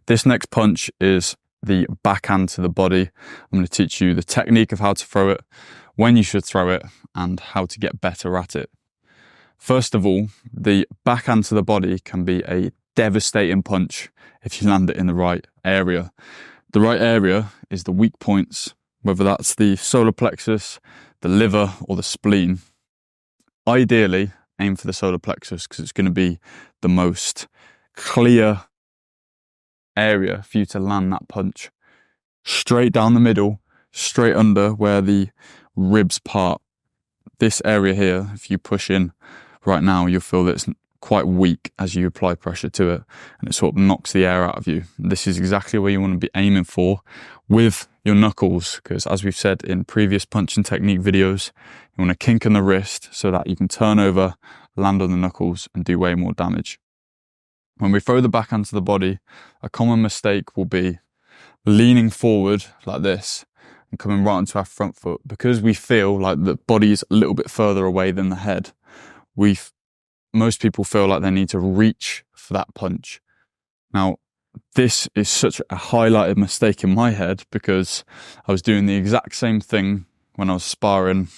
This next punch is the backhand to the body. I'm going to teach you the technique of how to throw it, when you should throw it, and how to get better at it. First of all, the backhand to the body can be a devastating punch if you land it in the right area. The right area is the weak points, whether that's the solar plexus, the liver, or the spleen. Ideally, aim for the solar plexus because it's going to be the most clear area for you to land that punch. Straight down the middle, straight under where the ribs part. This area here, if you push in right now, you'll feel that it's quite weak as you apply pressure to it, and it sort of knocks the air out of you. This is exactly where you want to be aiming for with your knuckles, because as we've said in previous punching technique videos, you want to kink in the wrist so that you can turn over, land on the knuckles, and do way more damage. When we throw the backhand to the body, a common mistake will be leaning forward like this and coming right onto our front foot. Because we feel like the body's a little bit further away than the head, most people feel like they need to reach for that punch. Now, this is such a highlighted mistake in my head because I was doing the exact same thing when I was sparring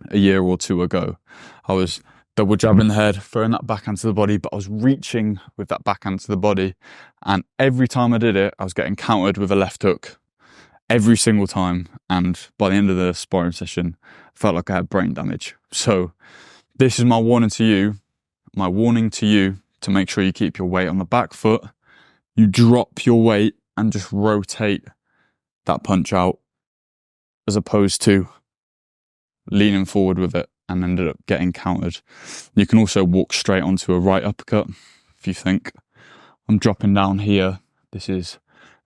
a year or two ago. I was double jabbing the head, throwing that backhand to the body, but I was reaching with that backhand to the body. And every time I did it, I was getting countered with a left hook every single time. And by the end of the sparring session, I felt like I had brain damage. So this is my warning to you to make sure you keep your weight on the back foot. You drop your weight and just rotate that punch out as opposed to leaning forward with it and ended up getting countered. You can also walk straight onto a right uppercut if you think. I'm dropping down here. This is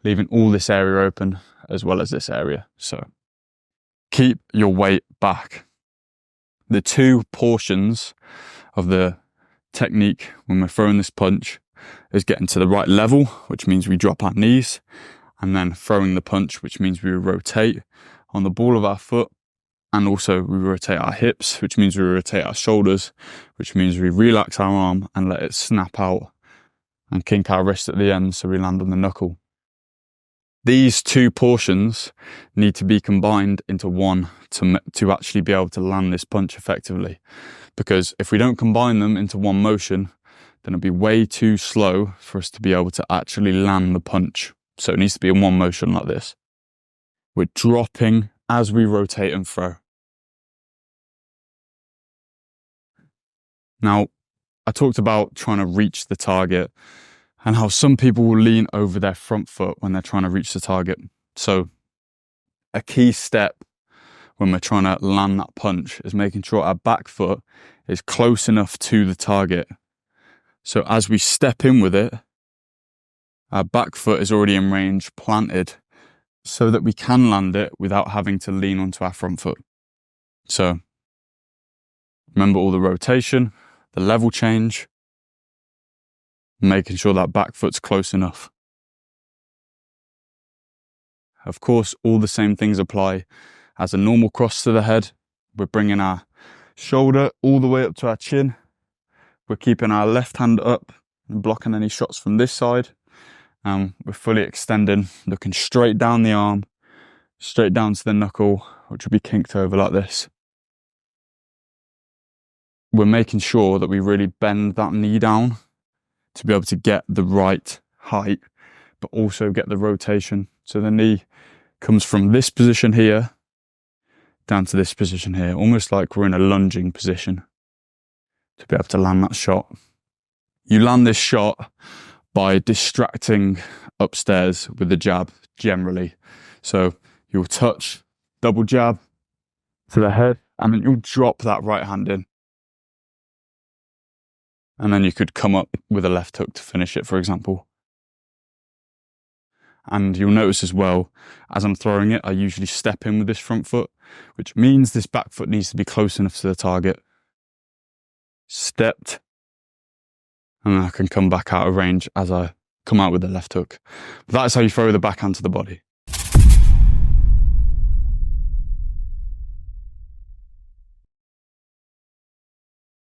leaving all this area open as well as this area. So keep your weight back. The two portions of the technique when we're throwing this punch is getting to the right level, which means we drop our knees, and then throwing the punch, which means we rotate on the ball of our foot, and also we rotate our hips, which means we rotate our shoulders, which means we relax our arm and let it snap out and kink our wrist at the end so we land on the knuckle. These two portions need to be combined into one to actually be able to land this punch effectively. Because if we don't combine them into one motion, then it'll be way too slow for us to be able to actually land the punch. So it needs to be in one motion like this. We're dropping as we rotate and throw. Now, I talked about trying to reach the target and how some people will lean over their front foot when they're trying to reach the target. So a key step when we're trying to land that punch is making sure our back foot is close enough to the target. So as we step in with it, our back foot is already in range, planted, so that we can land it without having to lean onto our front foot. So remember all the rotation, the level change, making sure that back foot's close enough. Of course, all the same things apply as a normal cross to the head. We're bringing our shoulder all the way up to our chin. We're keeping our left hand up and blocking any shots from this side. We're fully extending, looking straight down the arm, straight down to the knuckle, which will be kinked over like this. We're making sure that we really bend that knee down to be able to get the right height, but also get the rotation. So the knee comes from this position here down to this position here, almost like we're in a lunging position to be able to land that shot. You land this shot by distracting upstairs with the jab generally. So you'll touch, double jab to the head, and then you'll drop that right hand in. And then you could come up with a left hook to finish it, for example. And you'll notice as well, as I'm throwing it, I usually step in with this front foot, which means this back foot needs to be close enough to the target. Stepped, and then I can come back out of range as I come out with the left hook. That's how you throw the backhand to the body.